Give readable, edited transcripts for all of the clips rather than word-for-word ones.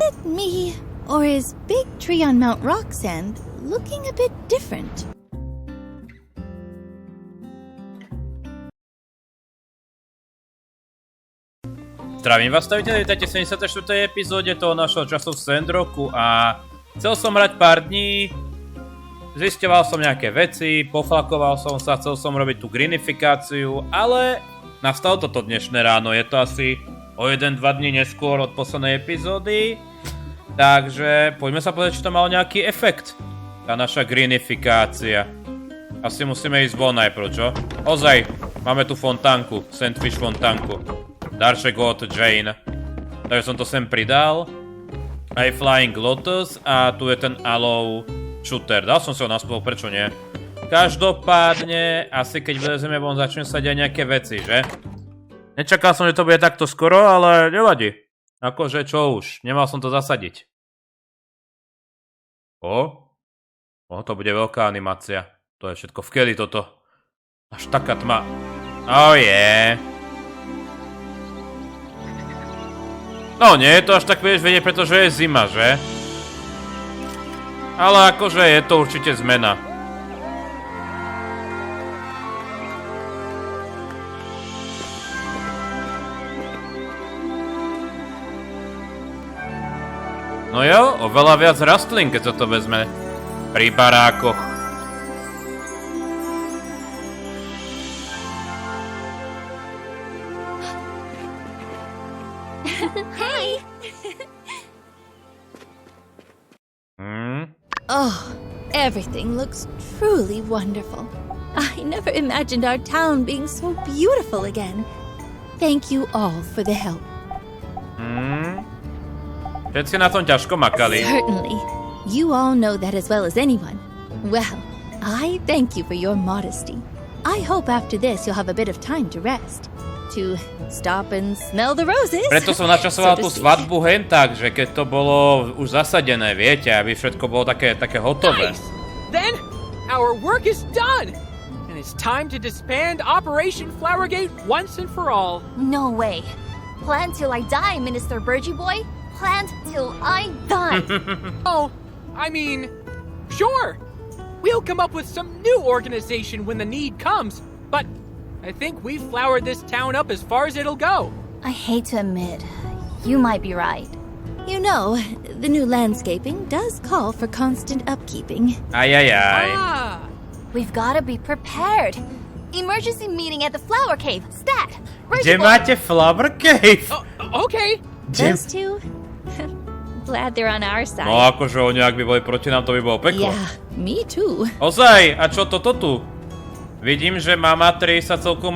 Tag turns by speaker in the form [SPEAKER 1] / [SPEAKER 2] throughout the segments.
[SPEAKER 1] it me, or is big tree on Mount Roxand looking a bit different?
[SPEAKER 2] Zdravím vás, vítajte v 74. epizóde toho našho času v Sandrocku a chcel som hrať pár dní, zisťoval som nejaké veci, poflakoval som sa, chcel som robiť tú greenifikáciu, ale nastalo toto dnešné ráno, je to asi o 1-2 dní neskôr od poslednej epizódy, takže poďme sa pozrieť, či to malo nejaký efekt, tá naša greenifikácia. Asi musíme ísť von najprv, čo? Ozaj, máme tu fontánku, sandwich fontánku. Darček od Jane. Takže som to sem pridal. Aj Flying Lotus a tu je ten Aloe Shooter. Dal som si ho naspol, prečo nie? Každopádne, asi keď vylezeme von, začnem sa diať nejaké veci, že? Nečakal som, že to bude takto skoro, ale nevadí. Akože čo už, nemal som to zasadiť. To bude veľká animácia. To je všetko vkedy toto. Až taká tma. No nie je to až tak vieš vedieť, pretože je zima, že? Ale akože je to určite zmena. No jo, oveľa viac rastlín, keď sa to vezme pri barákoch.
[SPEAKER 1] Oh, everything looks truly wonderful. I never imagined our town being so beautiful again. Thank you all for the help.
[SPEAKER 2] Všetci na tom ťažko makali.
[SPEAKER 1] Certainly. You all know that as well as anyone. Well, I thank you for your modesty. I hope after this you'll have a bit of time to rest. To stop and smell the roses.
[SPEAKER 2] Preto som načasoval tú svadbu hen tak, že keď to bolo už zasadené, viete, aby všetko bolo také hotové.
[SPEAKER 3] Nice. Then our work is done. And it's time to disband Operation Flowergate once and for all.
[SPEAKER 4] No way. Plan till I die, Minister Burgie Boy. Plan till I die.
[SPEAKER 3] Oh, I mean, sure. We'll come up with some new organization when the need comes, but I think we've flowered this town up as far as it'll go.
[SPEAKER 4] I hate to admit, you might be right.
[SPEAKER 1] You know, the new landscaping does call for constant upkeeping.
[SPEAKER 2] Ajajaj.
[SPEAKER 4] We've gotta be prepared. Emergency meeting at the Flower Cave. Stat!
[SPEAKER 2] Kde máte Flower Cave?
[SPEAKER 3] Okay.
[SPEAKER 1] Those two? Glad they're on our side.
[SPEAKER 2] No akože oni ak by boli proti nám, to by bolo peklo.
[SPEAKER 1] Yeah, me too.
[SPEAKER 2] Ozaj, a čo toto tu? Vidím, že Mama 3 sa celkom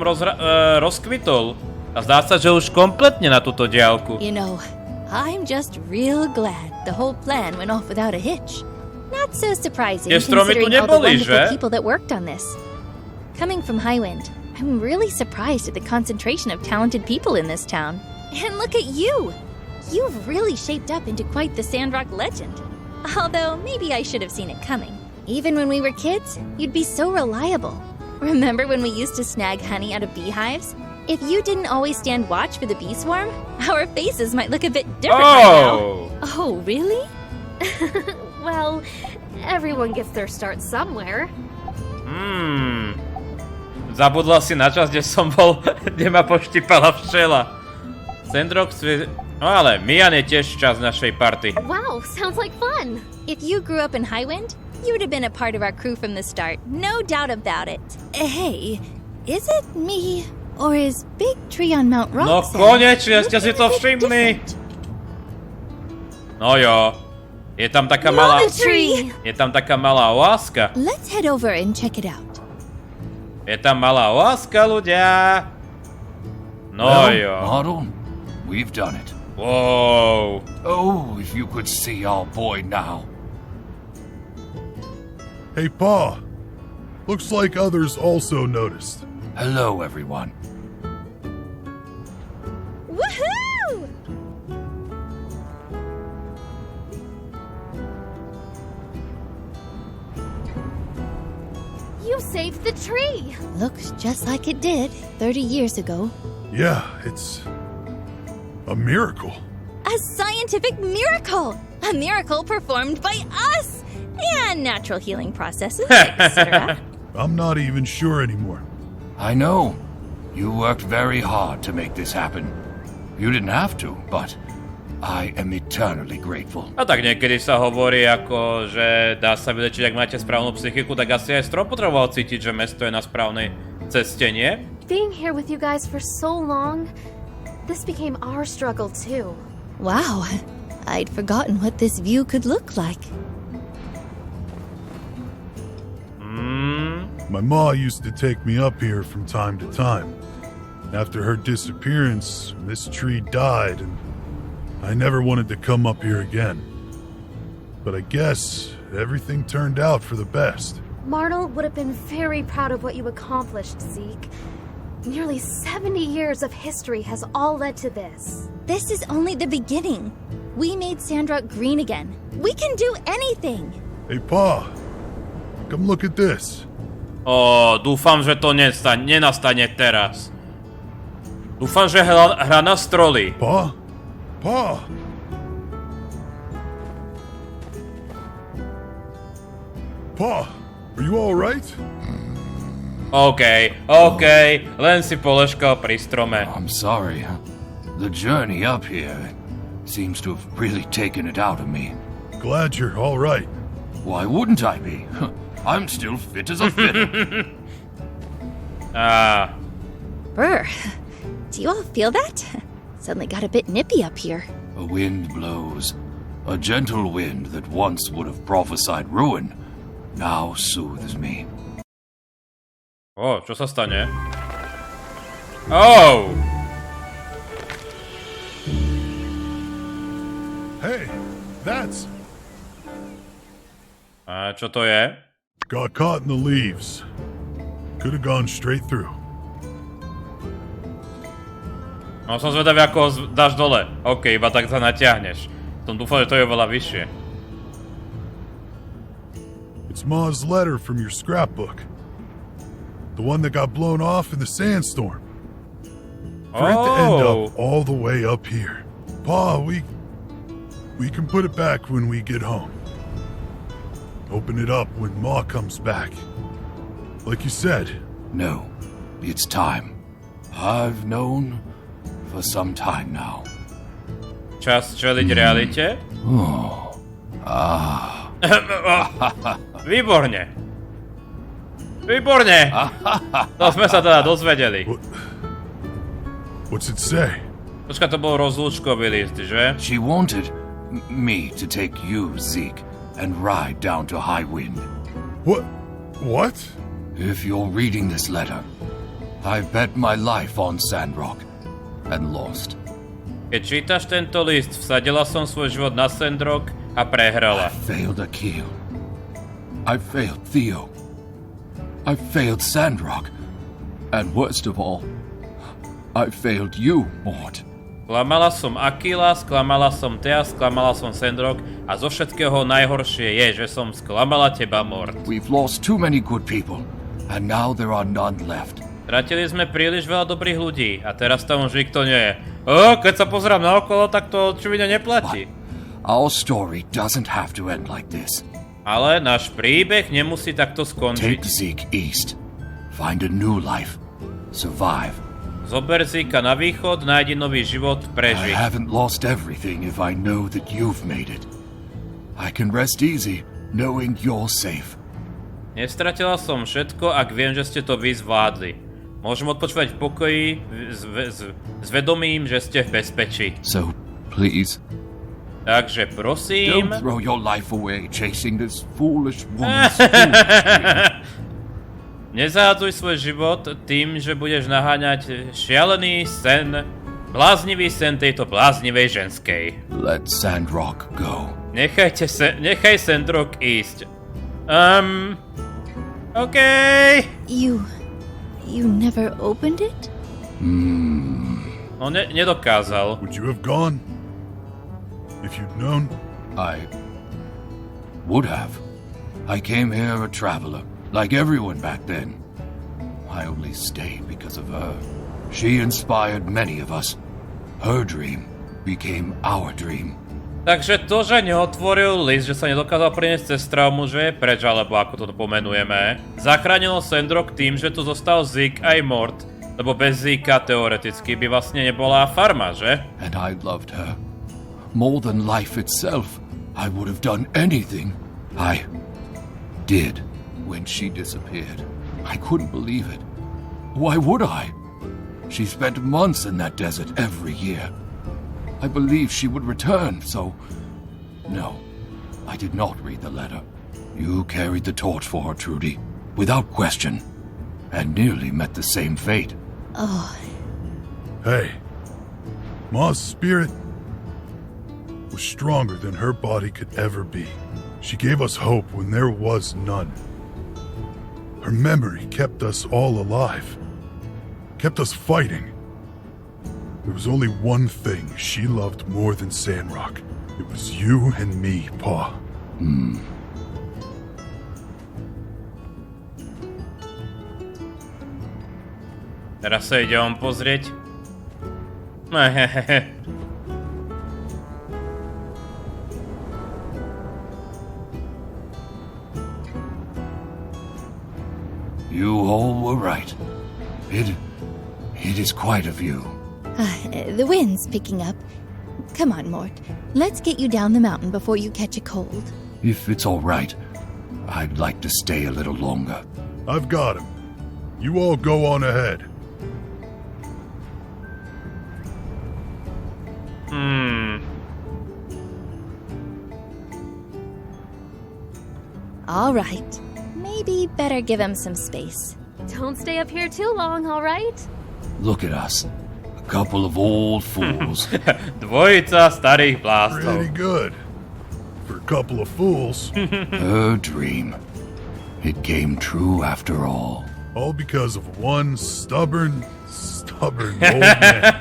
[SPEAKER 2] rozkvitol. A zdá sa, že už kompletne na túto diaľku.
[SPEAKER 1] You know, I'm just real glad the whole plan went off without a hitch. Not so surprising considering all the wonderful people that worked on this. Coming from Highwind, I'm really surprised at the concentration of talented people in this town. And look at you! You've really shaped up into quite the Sandrock legend. Although, maybe I should have seen it coming. Even when we were kids, you'd be so reliable. Remember when we used to snag honey out of beehives? If you didn't always stand watch for the bee swarm, our faces might look a bit different right now. Oh, really?
[SPEAKER 4] Well, everyone gets their start somewhere.
[SPEAKER 2] Zabudla si na čas, kde som bol, kde ma poštípala včela. Sandrock No ale Mian je tiež časť našej party.
[SPEAKER 4] Wow, sounds like fun.
[SPEAKER 1] If you grew up in Highwind, you would have been a part of our crew from the start. No doubt about it. Hey, is it me, or is big tree on Mount Roxand?
[SPEAKER 2] No konečne ste si to všimli. No jo. Je tam taká malá... Je tam taká malá oáska.
[SPEAKER 1] Let's head over and check it out.
[SPEAKER 2] Je tam malá oáska, ľudia. No jo.
[SPEAKER 5] Model, we've done it.
[SPEAKER 2] Whoa.
[SPEAKER 5] Oh, if you could see our boy now.
[SPEAKER 6] Hey, Pa. Looks like others also noticed.
[SPEAKER 5] Hello, everyone.
[SPEAKER 1] Woohoo!
[SPEAKER 4] You saved the tree!
[SPEAKER 1] Looks just like it did 30 years ago.
[SPEAKER 6] Yeah, it's a miracle.
[SPEAKER 1] A scientific miracle! A miracle performed by us! And natural healing processes, etc.
[SPEAKER 6] I'm not even sure anymore.
[SPEAKER 5] I know. You worked very hard to make this happen. You didn't have to, but I am eternally grateful.
[SPEAKER 2] A tak niekedy sa hovorí ako, že dá sa vylečiť, ak máte správnu psychiku, tak asi aj Strom potreboval cítiť, že mesto je na správnej ceste, nie?
[SPEAKER 7] Being here with you guys for so long, this became our struggle too.
[SPEAKER 1] Wow, I'd forgotten what this view could look like.
[SPEAKER 6] My ma used to take me up here from time to time. After her disappearance, this tree died, and I never wanted to come up here again. But I guess everything turned out for the best.
[SPEAKER 7] Martel would have been very proud of what you accomplished, Zeke. Nearly 70 years of history has all led to this.
[SPEAKER 1] This is only the beginning. We made Sandrock green again. We can do anything.
[SPEAKER 6] Hey, Pa, come look at this.
[SPEAKER 2] Dúfam, že to nenastane teraz. Dúfam, že hra na stroly.
[SPEAKER 6] Pa? Pa? Pa, are you all right?
[SPEAKER 2] OK, len si poleškal pri strome.
[SPEAKER 5] I'm sorry. The journey up here seems to have really taken it out of me.
[SPEAKER 6] Glad you're all right.
[SPEAKER 5] Why wouldn't I be? I'm still fit as a fiddle.
[SPEAKER 1] Brr, do you all feel that? Suddenly got a bit nippy up here.
[SPEAKER 5] A wind blows. A gentle wind that once would have prophesied ruin now soothes me.
[SPEAKER 2] Čo sa stane?
[SPEAKER 6] Hey, that's...
[SPEAKER 2] A čo to je?
[SPEAKER 6] Got caught in the leaves. Could have gone straight through.
[SPEAKER 2] No som zvedavý, ako ho dáš dole. OK, iba tak sa natiahneš. Som dúfal, že to je veľa vyššie.
[SPEAKER 6] It's Ma's letter from your scrapbook. The one that got blown off in the sandstorm. For it to end up all the way up here. Pa, we can put it back when we get home. Open it up when Ma comes back. Like you said.
[SPEAKER 5] No, it's time. I've known for some time now.
[SPEAKER 2] Čas čeliť realite? Výborne. To sme sa teda dozvedeli.
[SPEAKER 6] What's it say?
[SPEAKER 2] Počka, to bol rozlúčkový list, že?
[SPEAKER 5] She wanted me to take you, Zeke, and ride down to High Wind.
[SPEAKER 6] What?
[SPEAKER 5] If you're reading this letter, I bet my life on Sandrock and lost.
[SPEAKER 2] Keď čítaš tento list, vsadila som svoj život na Sandrock a prehrala.
[SPEAKER 5] I failed Akil. I failed Theo. I failed Sandrock. And worst of all, I failed you, Maud.
[SPEAKER 2] Sklamala som Akila, sklamala som Thea, sklamala som Sandrock a zo všetkého najhoršie je, že som sklamala teba, Mort.
[SPEAKER 5] We've lost too many good people, and now there are none left.
[SPEAKER 2] Stratili sme príliš veľa dobrých ľudí a teraz tam už nikto nie je. Keď sa pozerám naokolo, tak to očividne neplatí.
[SPEAKER 5] Our story doesn't have to end like this.
[SPEAKER 2] Ale náš príbeh nemusí takto skončiť.
[SPEAKER 5] Take Zeke east. Find a new life. Survive.
[SPEAKER 2] Zober Zeka na východ, nájdi nový život, preži.
[SPEAKER 5] I haven't lost everything if I know that you've made it. I can rest easy knowing you're safe.
[SPEAKER 2] Nestratila som všetko, ak viem, že ste to vy zvládli. Môžem odpočívať v pokoji s vedomím, že ste v bezpečí.
[SPEAKER 5] So, please.
[SPEAKER 2] Takže prosím...
[SPEAKER 5] Don't throw your life away chasing this foolish woman's fool.
[SPEAKER 2] Nezahádzuj svoj život tým, že budeš naháňať šialený sen, bláznivý sen tejto bláznivej ženskej.
[SPEAKER 5] Let Sandrock go.
[SPEAKER 2] Nechaj Sandrock ísť. OK.
[SPEAKER 1] You never opened it?
[SPEAKER 2] No nedokázal.
[SPEAKER 6] Would you have gone? If you'd known?
[SPEAKER 5] I would have. I came here a traveler, like everyone back then. I only stayed because of her. She inspired many of us. Her dream became our dream.
[SPEAKER 2] Takže to, že neotvoril list, že sa nedokázal priniesť cez traumu, že je preč, alebo ako to pomenujeme, zachránilo Sandrock tým, že tu zostal Zeke aj Mort, lebo bez Zeka teoreticky by vlastne nebola farma, že?
[SPEAKER 5] And I loved her. More than life itself, I would have done anything. I did when she disappeared. I couldn't believe it. Why would I? She spent months in that desert every year. I believed she would return, so... No, I did not read the letter. You carried the torch for her, Trudy, without question, and nearly met the same fate.
[SPEAKER 1] Oh.
[SPEAKER 6] Hey, Ma's spirit was stronger than her body could ever be. She gave us hope when there was none. Her memory kept us all alive, kept us fighting. There was only one thing she loved more than Sandrock. It was you and me, Pa.
[SPEAKER 2] Teraz sa ide on pozrieť.
[SPEAKER 5] You all were right. It is quite a view.
[SPEAKER 1] The wind's picking up. Come on, Mort. Let's get you down the mountain before you catch a cold.
[SPEAKER 5] If it's all right, I'd like to stay a little longer.
[SPEAKER 6] I've got him. You all go on ahead.
[SPEAKER 1] All right. Maybe better give him some space.
[SPEAKER 7] Don't stay up here too long, all right?
[SPEAKER 5] Look at us. A couple of old fools.
[SPEAKER 2] Dvojica starých blástov.
[SPEAKER 6] Pretty good. For a couple of fools.
[SPEAKER 5] Her dream. It came true after all.
[SPEAKER 6] All because of one stubborn old man.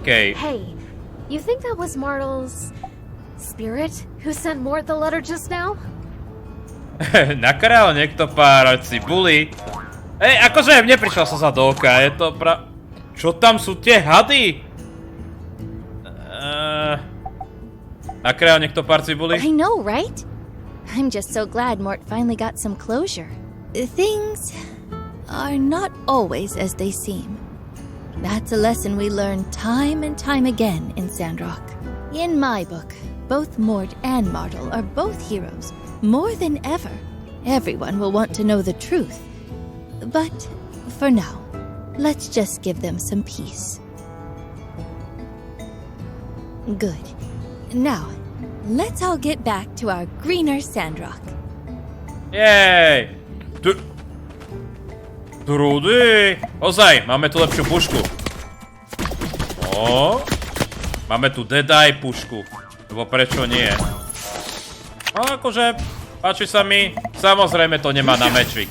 [SPEAKER 2] Okay.
[SPEAKER 7] Hey, you think that was Martel's spirit who sent Mort the letter just now?
[SPEAKER 2] Nakral niekto pár cibuli. Akože mne prišla sa do oka, je to Čo tam sú tie hady? Nakral niekto pár cibuli?
[SPEAKER 1] I know, right? I'm just so glad Mort finally got some closure. Things are not always as they seem. That's a lesson we learn time and time again in Sandrock. In my book, both Mort and Martel are both heroes. More than ever, everyone will want to know the truth. But for now, let's just give them some peace. Good. Now, let's all get back to our greener Sandrock.
[SPEAKER 2] Jej! Trudy! Ozaj, máme tu lepšiu pušku. Máme tu Deadeye pušku. Lebo prečo nie? No akože, páči sa mi. Samozrejme to nemá na mečvik.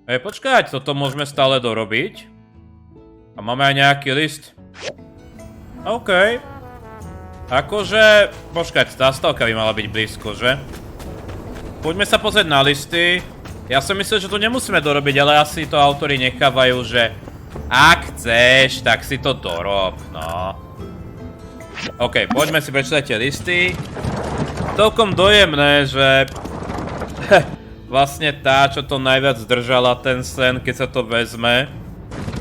[SPEAKER 2] Počkať, toto môžeme stále dorobiť. A máme aj nejaký list. OK. Akože, počkať, tá stavka by mala byť blízko, že? Poďme sa pozrieť na listy. Ja som myslel, že to nemusíme dorobiť, ale asi to autori nechávajú, že ak chceš, tak si to dorob, no. OK, poďme si prečítať tie listy. Celkom dojemné, že vlastne tá, čo to najviac zdržala ten sen, keď sa to vezme,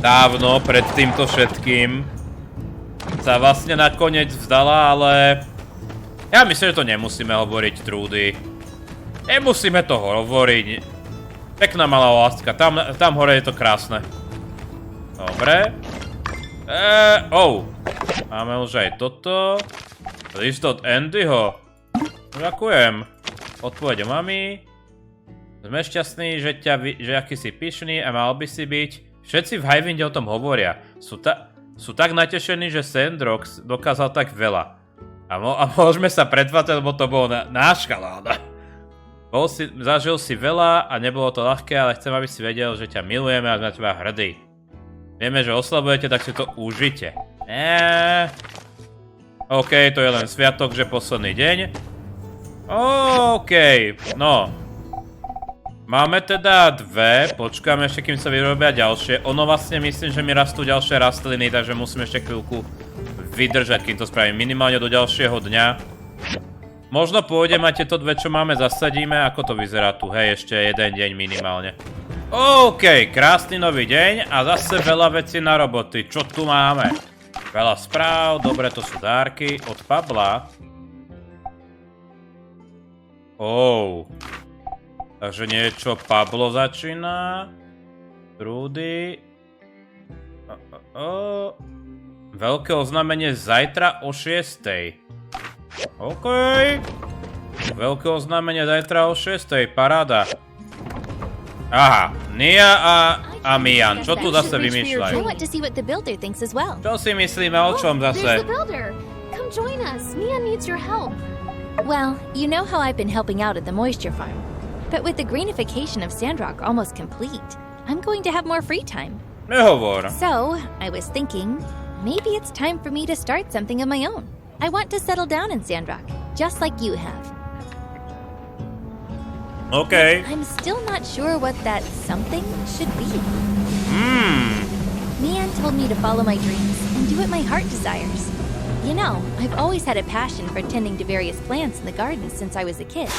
[SPEAKER 2] dávno pred týmto všetkým, sa vlastne nakoniec vzdala, ale ja myslím, že to nemusíme hovoriť, Trudy. Nemusíme to hovoriť. Pekná malá láska, tam hore je to krásne. Dobre. Máme už aj toto. List od Andyho. Ďakujem. Odpovede mami. Sme šťastní, že aký si pyšný a mal by si byť. Všetci v Highwinde o tom hovoria. Sú tak natešení, že Sandrock dokázal tak veľa. A môžeme sa predvádzať, lebo to bol náš chaláda. Zažil si veľa a nebolo to ľahké, ale chcem, aby si vedel, že ťa milujeme a na teba hrdí. Vieme, že oslabujete, tak si to užite. OK, to je len sviatok, že posledný deň. OK, no. Máme teda dve, počkáme ešte, kým sa vyrobia ďalšie. Ono vlastne myslím, že mi rastú ďalšie rastliny, takže musím ešte chvíľku vydržať, kým to spravím. Minimálne do ďalšieho dňa. Možno pôjdem a tieto dve, čo máme, zasadíme. Ako to vyzerá tu? Hej, ešte jeden deň minimálne. OK, krásny nový deň a zase veľa vecí na roboty. Čo tu máme? Veľa správ, dobre, to sú dárky od Pabla. Takže niečo Pablo začína. Trúdy. Veľké oznámenie zajtra o 6:00. OK. Veľké oznámenie zajtra o 6:00, paráda. Aha, Nia a Mian, čo tu zase vymýšľajú? Čo si myslíme, o čom zase?
[SPEAKER 7] Come join us. Nia needs your help.
[SPEAKER 1] Well, you know how I've been helping out at the moisture farm. But with the greenification of Sandrock almost complete, I'm going to have more free time.
[SPEAKER 2] Nehovor.
[SPEAKER 1] So, I was thinking, maybe it's time for me to start something of my own. I want to settle down in Sandrock, just like you have.
[SPEAKER 2] Okay.
[SPEAKER 1] I'm still not sure what that something should be. Mian told me to follow my dreams and do what my heart desires. You know, I've always had a passion for tending to various plants in the garden since I was a kid.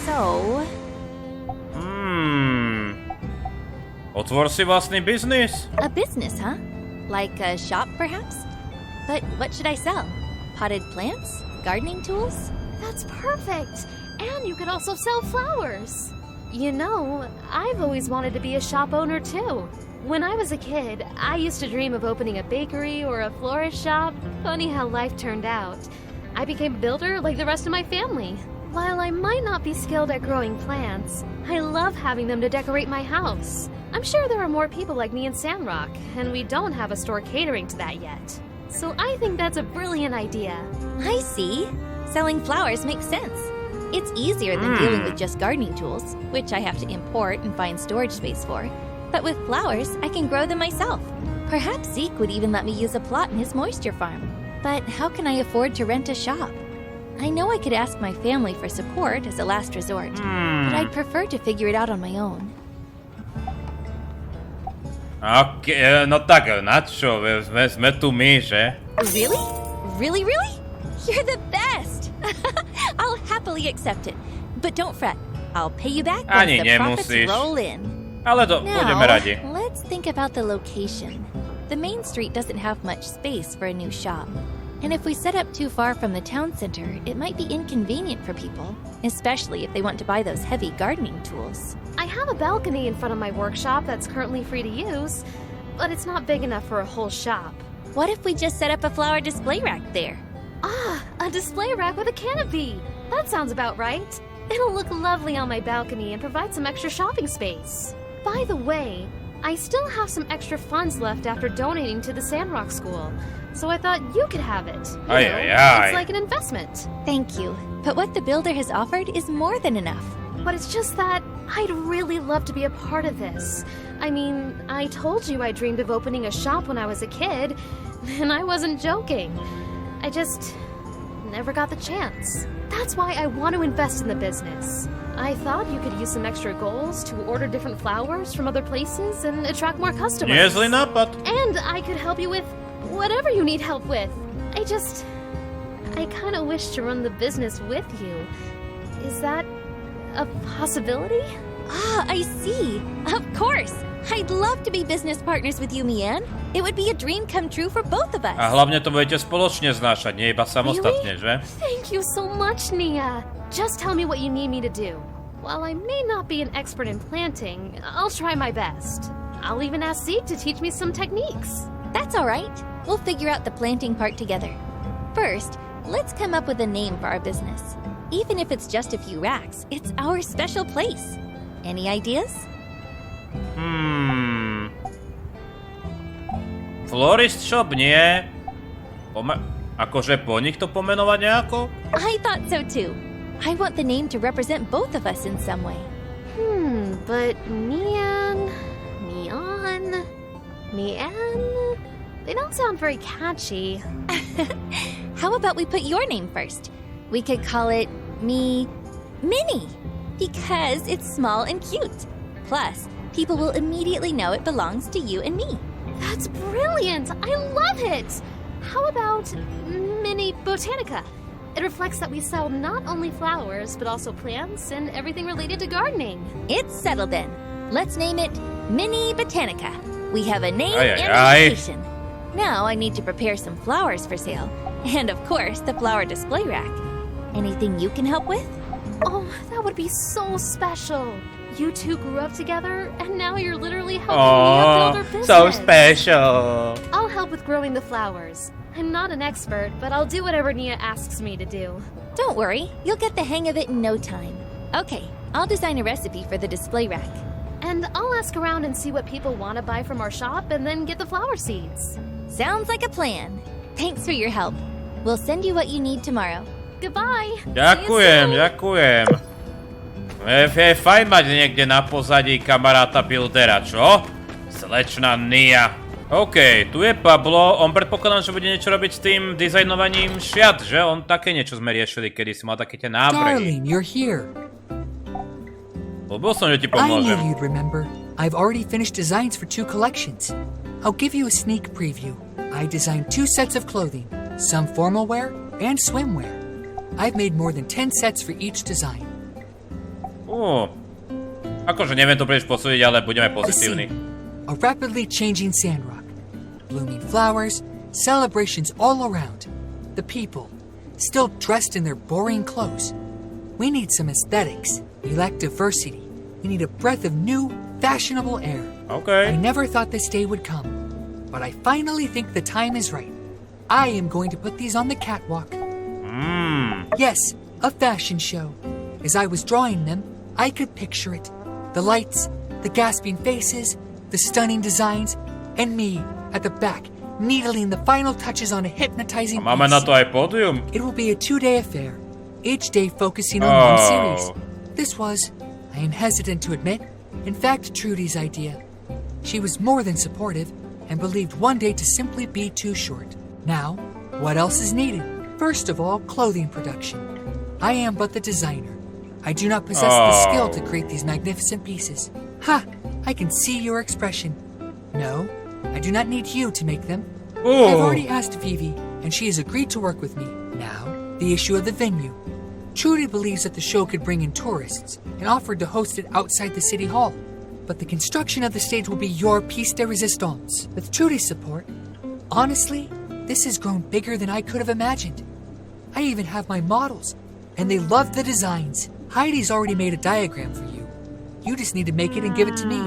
[SPEAKER 1] So...
[SPEAKER 2] Otvor si vlastný biznis.
[SPEAKER 1] A business, huh? Like a shop, perhaps? But what should I sell? Potted plants? Gardening tools?
[SPEAKER 7] That's perfect. And you could also sell flowers. You know, I've always wanted to be a shop owner too. When I was a kid, I used to dream of opening a bakery or a florist shop. Funny how life turned out. I became a builder like the rest of my family. While I might not be skilled at growing plants, I love having them to decorate my house. I'm sure there are more people like me in Sandrock, and we don't have a store catering to that yet. So I think that's a brilliant idea.
[SPEAKER 1] I see. Selling flowers makes sense. It's easier than dealing with just gardening tools, which I have to import and find storage space for. But with flowers, I can grow them myself. Perhaps Zeke would even let me use a plot in his moisture farm. But how can I afford to rent a shop? I know I could ask my family for support as a last resort, but I'd prefer to figure it out on my own.
[SPEAKER 2] Okay, no tak, na čo? Sme tu my, že?
[SPEAKER 1] Really? Really, really? You're the best! I'll happily accept it. But don't fret. I'll pay you back once the profits roll in.
[SPEAKER 2] Ale budeme radi.
[SPEAKER 1] Let's think about the location. The main street doesn't have much space for a new shop. And if we set up too far from the town center, it might be inconvenient for people, especially if they want to buy those heavy gardening tools.
[SPEAKER 7] I have a balcony in front of my workshop that's currently free to use, but it's not big enough for a whole shop.
[SPEAKER 1] What if we just set up a flower display rack there?
[SPEAKER 7] Ah, a display rack with a canopy! That sounds about right. It'll look lovely on my balcony and provide some extra shopping space. By the way, I still have some extra funds left after donating to the Sandrock School, so I thought you could have it. It's like an investment.
[SPEAKER 1] Thank you, but what the builder has offered is more than enough.
[SPEAKER 7] But it's just that I'd really love to be a part of this. I mean, I told you I dreamed of opening a shop when I was a kid, and I wasn't joking. I just never got the chance. That's why I want to invest in the business. I thought you could use some extra goals to order different flowers from other places and attract more customers.
[SPEAKER 2] Niezły napad.
[SPEAKER 7] And I could help you with whatever you need help with. I kind of wish to run the business with you. Is that a possibility?
[SPEAKER 1] Ah, I see. Of course. I'd love to be business partners with you, Mian. It would be a dream come true for both of us.
[SPEAKER 2] A hlavne to budete spoločne znášať, nie iba samostatne, že?
[SPEAKER 7] Thank you so much, Nia. Just tell me what you need me to do. While I may not be an expert in planting, I'll try my best. I'll even ask Zeke to teach me some techniques.
[SPEAKER 1] That's all right. We'll figure out the planting part together. First, let's come up with a name for our business. Even if it's just a few racks, it's our special place. Any ideas?
[SPEAKER 2] Florist shop nie. Akože po nich to pomenovať nejako?
[SPEAKER 1] I thought so too. I want the name to represent both of us in some way.
[SPEAKER 7] But Mian, they don't sound very catchy.
[SPEAKER 1] How about we put your name first? We could call it Minnie. Because it's small and cute. Plus, people will immediately know it belongs to you and me.
[SPEAKER 7] That's brilliant! I love it! How about Mini Botanica? It reflects that we sell not only flowers, but also plants and everything related to gardening.
[SPEAKER 1] It's settled then. Let's name it Mini Botanica. We have a name and a location. Now I need to prepare some flowers for sale. And of course, the flower display rack. Anything you can help with?
[SPEAKER 7] Oh, that would be so special. You two grew up together, and now you're literally helping me build our business.
[SPEAKER 2] So special.
[SPEAKER 7] I'll help with growing the flowers. I'm not an expert, but I'll do whatever Nia asks me to do.
[SPEAKER 1] Don't worry, you'll get the hang of it in no time. Okay, I'll design a recipe for the display rack.
[SPEAKER 7] And I'll ask around and see what people want to buy from our shop and then get the flower seeds.
[SPEAKER 1] Sounds like a plan. Thanks for your help. We'll send you what you need tomorrow.
[SPEAKER 7] Goodbye.
[SPEAKER 2] Ďakujem. Je fajn mať niekde na pozadí kamaráta buildera, čo? Slečna Nia. OK, tu je Pablo. On predpokladám, že bude niečo robiť s tým dizajnovaním šiat, že? On také niečo sme riešili, kedy si mal také tie návrhy.
[SPEAKER 8] Darling, you're here.
[SPEAKER 2] Ľúbil som, že ti
[SPEAKER 8] I
[SPEAKER 2] pomôžem.
[SPEAKER 8] knew you'd remember. I've already finished designs for 2 collections. I'll give you a sneak preview. I designed 2 sets of clothing, some formal wear and swimwear. I've made more than 10 sets for each design.
[SPEAKER 2] Akože neviem to príliš posúdiť, ale budeme pozitívni.
[SPEAKER 8] A rapidly changing Sandrock. Blooming flowers, celebrations all around. The people, still dressed in their boring clothes. We need some aesthetics. We lack diversity. We need a breath of new, fashionable air.
[SPEAKER 2] Okay.
[SPEAKER 8] I never thought this day would come, but I finally think the time is right. I am going to put these on the catwalk. Yes, a fashion show. As I was drawing them, I could picture it. The lights, the gasping faces, the stunning designs, and me at the back, needling the final touches on a hypnotizing
[SPEAKER 2] Máme
[SPEAKER 8] piece.
[SPEAKER 2] na to aj pódium.
[SPEAKER 8] It will be a 2-day affair, each day focusing on one series. This was, I am hesitant to admit, in fact Trudy's idea. She was more than supportive and believed one day to simply be too short. Now, what else is needed? First of all, clothing production. I am but the designer. I do not possess the skill to create these magnificent pieces. Ha! I can see your expression. No, I do not need you to make them. I've already asked Vivi, and she has agreed to work with me. Now, the issue of the venue. Trudy believes that the show could bring in tourists, and offered to host it outside the city hall. But the construction of the stage will be your piece de resistance. With Trudy's support, honestly, this has grown bigger than I could have imagined. I even have my models, and they love the designs. Heidi's already made a diagram for you. You just need to make it and give it to me.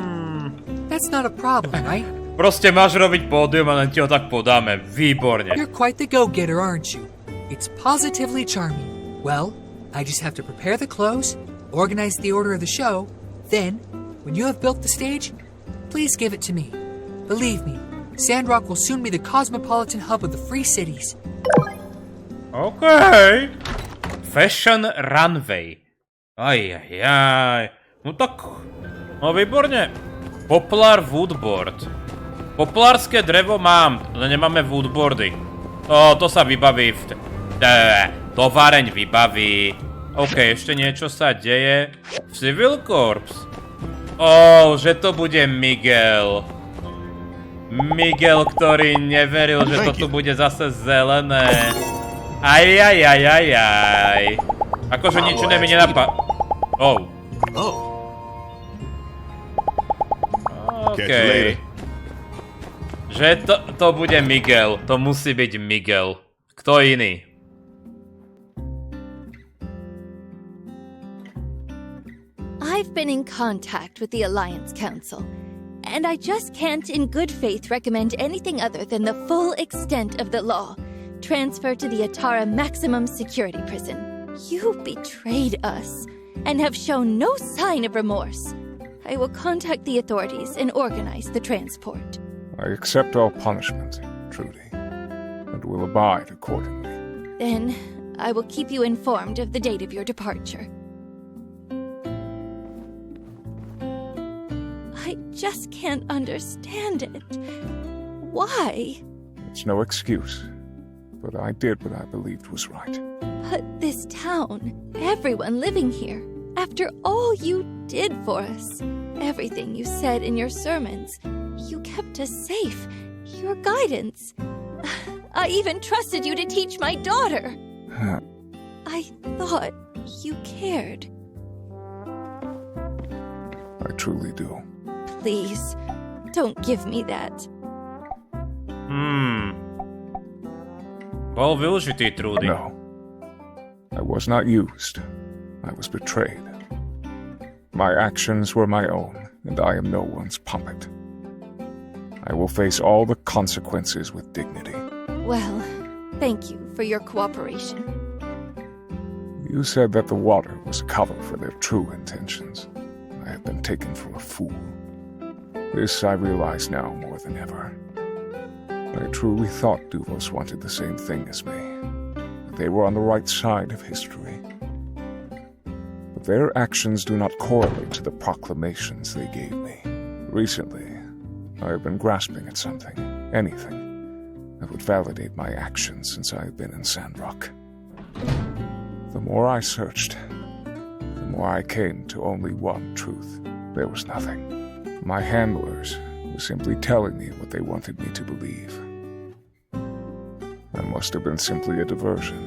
[SPEAKER 8] That's not a problem, right?
[SPEAKER 2] Proste máš robiť pódium a len ti ho tak podáme. Výborne.
[SPEAKER 8] You're quite the go-getter, aren't you? It's positively charming. Well, I just have to prepare the clothes, organize the order of the show, then, when you have built the stage, please give it to me. Believe me, Sandrock will soon be the cosmopolitan hub of the free cities.
[SPEAKER 2] OK. Fashion runway. Ajajaj. No tak, no výborne. Poplar woodboard. Poplárske drevo mám, ale nemáme woodboardy. To sa vybaví v... Továreň vybaví. OK, ešte niečo sa deje. Civil Corps. Že to bude Miguel. Miguel, ktorý neveril, že to tu bude zase zelené. Ajajajajaj. Akože nič iné mi nenapadá. OK. Že to bude Miguel. To musí byť Miguel. Kto iný?
[SPEAKER 1] I've been in contact with the Alliance Council, and I just can't in good faith recommend anything other than the full extent of the law. Transfer to the Atara Maximum Security Prison. You betrayed us, and have shown no sign of remorse. I will contact the authorities and organize the transport.
[SPEAKER 9] I accept all punishment, Trudy, and will abide accordingly.
[SPEAKER 1] Then, I will keep you informed of the date of your departure. I just can't understand it. Why?
[SPEAKER 9] It's no excuse, but I did what I believed was right.
[SPEAKER 1] But this town, everyone living here, After all you did for us, everything you said in your sermons, you kept us safe, your guidance. I even trusted you to teach my daughter. I thought you cared.
[SPEAKER 9] I truly do.
[SPEAKER 1] Please, don't give me that.
[SPEAKER 2] Bol využitý, Trudy.
[SPEAKER 9] No. I was not used. I was betrayed. My actions were my own, and I am no one's puppet. I will face all the consequences with dignity.
[SPEAKER 1] Well, thank you for your cooperation.
[SPEAKER 9] You said that the water was a cover for their true intentions. I have been taken for a fool. This I realize now more than ever. I truly thought Duvos wanted the same thing as me. That they were on the right side of history. But their actions do not correlate to the proclamations they gave me. Recently, I have been grasping at something, anything, that would validate my actions since I have been in Sandrock. The more I searched, the more I came to only one truth. There was nothing. My handlers were simply telling me what they wanted me to believe. I must have been simply a diversion.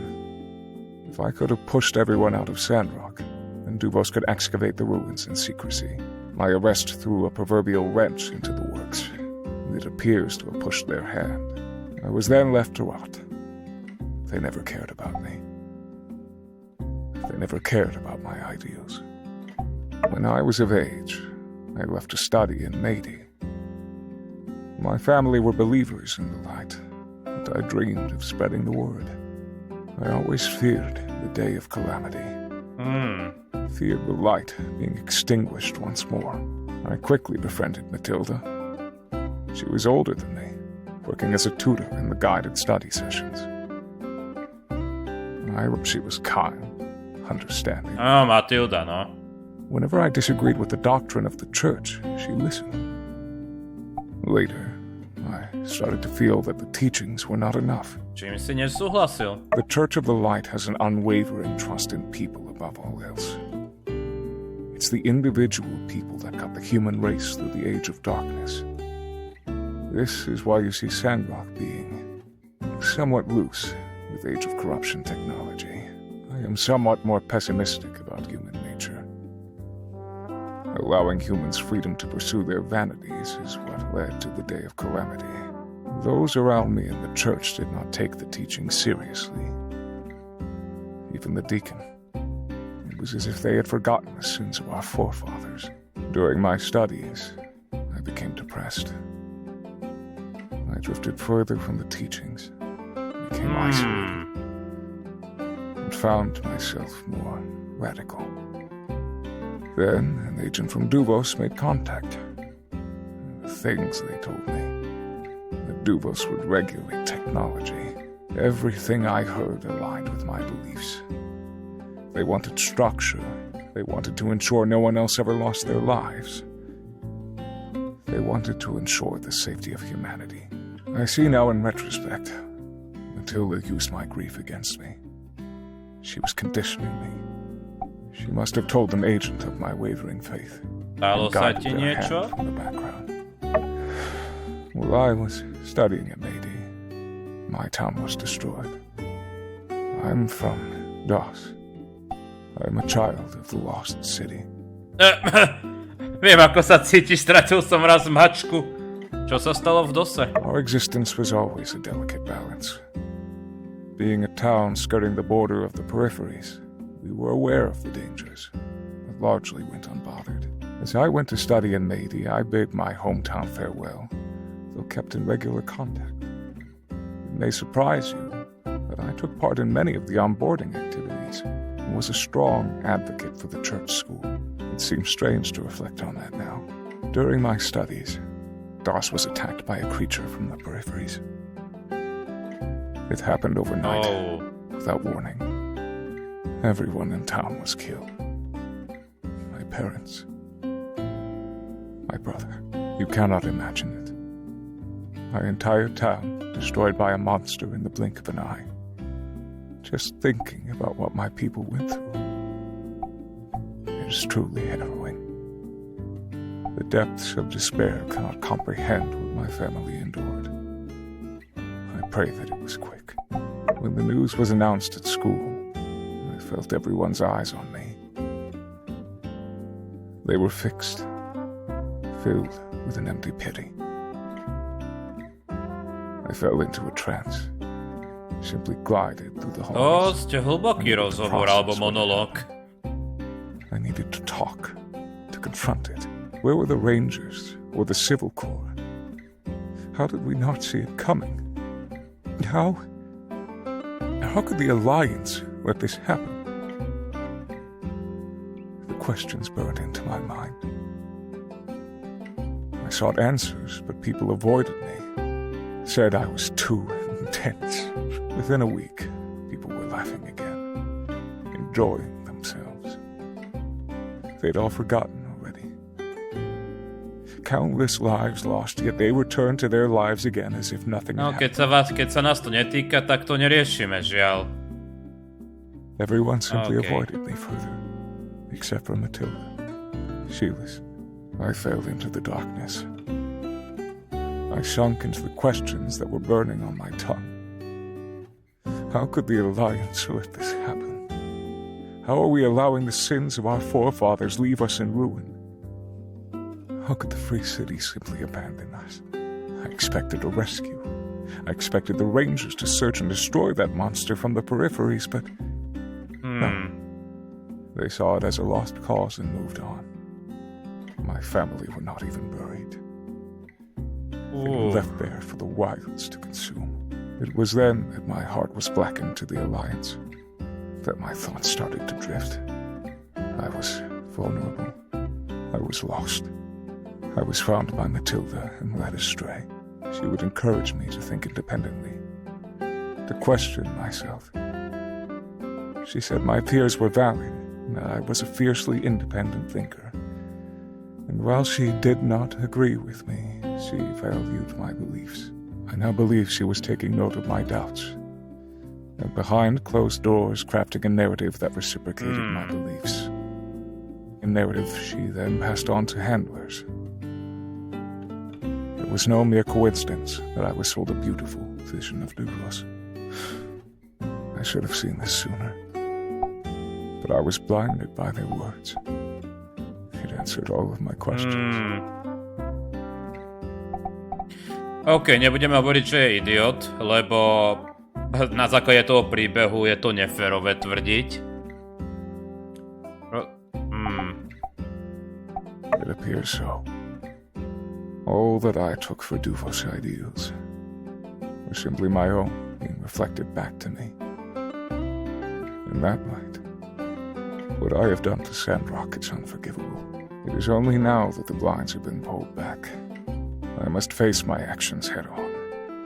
[SPEAKER 9] If I could have pushed everyone out of Sandrock, then Duvos could excavate the ruins in secrecy. My arrest threw a proverbial wrench into the works, and it appears to have pushed their hand. I was then left to rot. They never cared about me. They never cared about my ideals. When I was of age, I left to study in Mehdi. My family were believers in the light, and I dreamed of spreading the word. I always feared the day of calamity. Feared the light being extinguished once more. I quickly befriended Matilda. She was older than me, working as a tutor in the guided study sessions. I hope she was kind, understanding.
[SPEAKER 2] Oh, Matilda, no.
[SPEAKER 9] Whenever I disagreed with the doctrine of the church, she listened. Later, I started to feel that the teachings were not enough.
[SPEAKER 2] Čím si nesúhlasil?
[SPEAKER 9] The Church of the Light has an unwavering trust in people above all else. It's the individual people that got the human race through the age of darkness. This is why you see Sandrock being somewhat loose with Age of Corruption technology. I am somewhat more pessimistic about human nature. Allowing humans freedom to pursue their vanities is what led to the day of calamity. Those around me in the church did not take the teaching seriously. Even the deacon. It was as if they had forgotten the sins of our forefathers. During my studies, I became depressed. I drifted further from the teachings, became isolated, and found myself more radical. Then an agent from Duvos made contact. The things they told me, that Duvos would regulate technology. Everything I heard aligned with my beliefs. They wanted structure. They wanted to ensure no one else ever lost their lives. They wanted to ensure the safety of humanity. I see now in retrospect, Matilda used my grief against me. She was conditioning me. She must have told an agent of my wavering faith.
[SPEAKER 2] Stalo sa ti niečo?
[SPEAKER 9] From the background. While I was studying at Mehdi, my town was destroyed. I'm from DOS. I'm a child of the lost city.
[SPEAKER 2] Viem, ako sa cítiš, stratil som raz mačku. Čo sa stalo v DOSe?
[SPEAKER 9] Our existence was always a delicate balance. Being a town skirting the border of the peripheries, we were aware of the dangers, but largely went unbothered. As I went to study in Mehdi, I bid my hometown farewell, though kept in regular contact. It may surprise you, but I took part in many of the onboarding activities and was a strong advocate for the church school. It seems strange to reflect on that now. During my studies, DOS was attacked by a creature from the peripheries. It happened overnight, without warning. Everyone in town was killed. My parents. My brother. You cannot imagine it. My entire town destroyed by a monster in the blink of an eye. Just thinking about what my people went through. is truly harrowing. The depths of despair cannot comprehend what my family endured. I pray that it was quick. When the news was announced at school, I felt everyone's eyes on me. They were fixed, filled with an empty pity. I fell into a trance, simply glided through the halls.
[SPEAKER 2] Ste hlboký rozhovor alebo monológ.
[SPEAKER 9] I needed to talk, to confront it. Where were the Rangers or the Civil Corps? How did we not see it coming? How could the Alliance let this happen? The questions burned into my mind. I sought answers, but people avoided me. Said I was too intense. Within a week, people were laughing again, enjoying themselves. They'd all forgotten already. Countless lives lost, yet they returned to their lives again as if nothing had happened.
[SPEAKER 2] Keď sa nás to netýka, tak to neriešime, žiaľ.
[SPEAKER 9] Everyone simply avoided me further, except for Matilda. She listened. I fell into the darkness. I sunk into the questions that were burning on my tongue. How could the Alliance let this happen? How are we allowing the sins of our forefathers leave us in ruin? How could the free city simply abandon us? I expected a rescue. I expected the Rangers to search and destroy that monster from the peripheries, but no. They saw it as a lost cause and moved on. My family were not even buried. They were left there for the wilds to consume. It was then that my heart was blackened to the Alliance, that my thoughts started to drift. I was vulnerable. I was lost. I was found by Matilda and led astray. She would encourage me to think independently, to question myself. She said my fears were valid, and that I was a fiercely independent thinker. And while she did not agree with me, she valued my beliefs. I now believe she was taking note of my doubts, and behind closed doors crafting a narrative that reciprocated my beliefs. A narrative she then passed on to handlers. It was no mere coincidence that I was sold a beautiful vision of Douglas. I should have seen this sooner, but I was blinded by their words. It answered all of my questions.
[SPEAKER 2] OK, nebudeme hovoriť, že je idiot, lebo na základe toho príbehu je to neférové tvrdiť.
[SPEAKER 9] It appears so. All that I took for Duvos' ideals were simply my own being reflected back to me. In that light, what I have done to Sandrock is unforgivable. It is only now that the blinds have been pulled back. I must face my actions head on.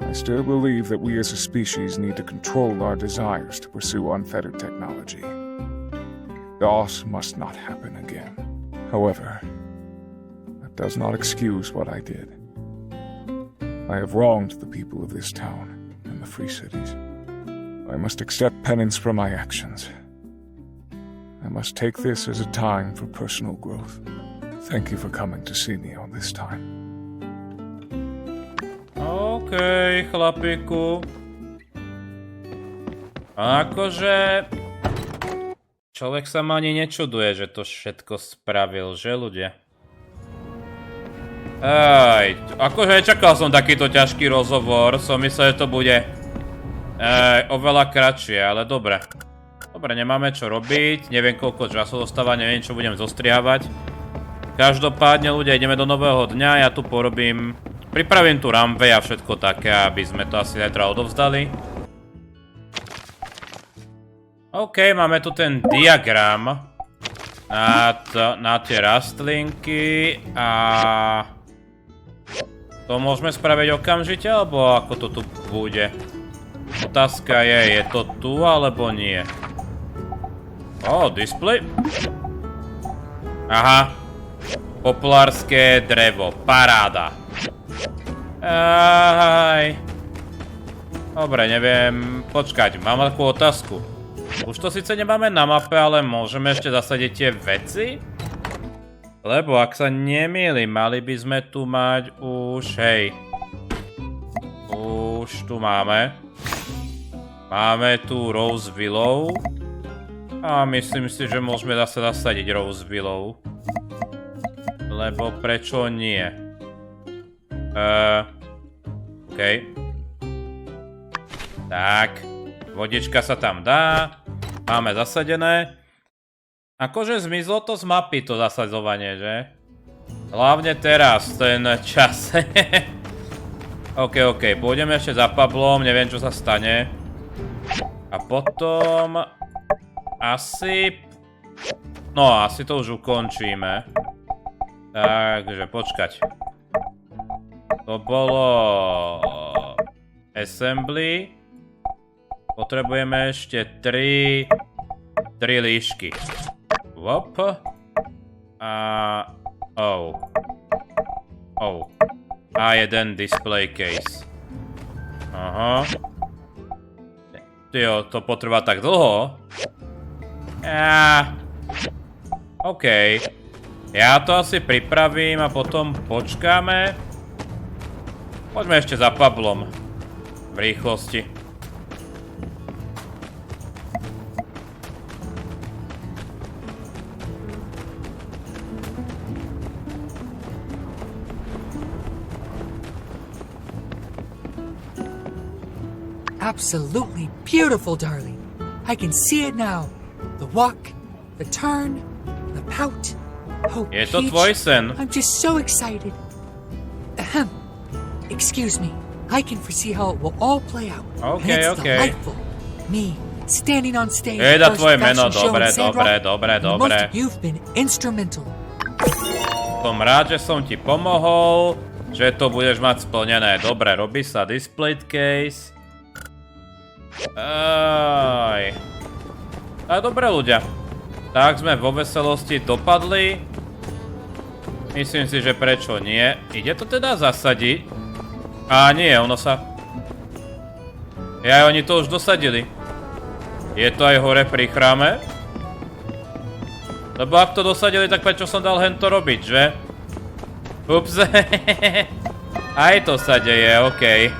[SPEAKER 9] I still believe that we as a species need to control our desires to pursue unfettered technology. Loss must not happen again. However, that does not excuse what I did. I have wronged the people of this town and the free cities. I must accept penance for my actions. I must take this as a time for personal growth. Thank you for coming to see me all this time.
[SPEAKER 2] OK, chlapiku. Akože... Človek sa ma ani nečuduje, že to všetko spravil, že ľudia? Akože nečakal som takýto ťažký rozhovor, som myslel, že to bude oveľa kratšie, ale dobre. Dobre, nemáme čo robiť, neviem koľko času zostáva, neviem čo budem zostriávať. Každopádne ľudia, ideme do nového dňa, ja tu porobím... Pripravím tu runway a všetko také, aby sme to asi zajtra odovzdali. OK, máme tu ten diagram na tie rastlinky a... To môžeme spraviť okamžite, alebo ako to tu bude? Otázka je to tu, alebo nie? Display. Aha. Populárske drevo, paráda. Dobre, neviem, počkať, mám takú otázku. Už to síce nemáme na mape, ale môžeme ešte zasadiť tie veci? Lebo ak sa nemýlim, mali by sme tu mať už, hej. Už tu máme. Máme tu Rose Willow. A myslím si, že môžeme zase zasadiť Rose Willow. Lebo prečo nie? OK. Tak. Vodička sa tam dá. Máme zasadené. Akože zmizlo to z mapy, to zasadzovanie, že? Hlavne teraz, ten čas. OK. Pôjdeme ešte za Pablom, neviem, čo sa stane. A potom... Asi to už ukončíme. Takže počkať. To bolo... Assembly. Potrebujeme ešte 3 líšky. Wop. A... A jeden display case. Aha. Tyjo, to potrvá tak dlho. OK. Ja to asi pripravím a potom počkáme. Poďme ešte za Pablom. V rýchlosti.
[SPEAKER 8] Absolutely beautiful, darling. I can see it now. The walk, the turn, the pout. Oh,
[SPEAKER 2] Je to tvoj sen.
[SPEAKER 8] I'm just so excited. Ahem. Excuse me. I can foresee how it will all play out.
[SPEAKER 2] Okay.
[SPEAKER 8] Delightful. Me standing on stage.
[SPEAKER 2] Da tvoje meno, dobre.
[SPEAKER 8] You've been instrumental.
[SPEAKER 2] Som rád, že som ti pomohol, že to budeš mať splnené. Dobre, robí sa display case. Tak dobre ľudia. Tak sme vo veselosti dopadli. Myslím si, že prečo nie. Ide to teda zasadiť? A nie, ono sa... Oni to už dosadili. Je to aj hore pri chráme? Lebo ak to dosadili, tak prečo som dal hento robiť, že? Ups. Aj to sa deje, okej.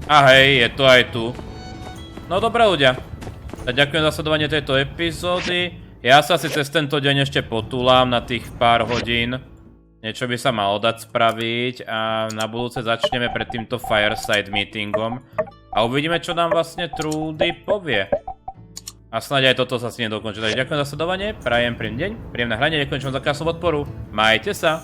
[SPEAKER 2] A hej, je to aj tu. No dobré ľudia. Tak ďakujem za sledovanie tejto epizódy. Ja sa si cez tento deň ešte potúlam na tých pár hodín. Niečo by sa malo dať spraviť a na budúce začneme pred týmto fireside meetingom. A uvidíme, čo nám vlastne Trudy povie. A snáď aj toto sa si nedokončí. Takže ďakujem za sledovanie, prajem príjemný deň, príjemné hranie, ďakujem za krásnu podporu. Majte sa!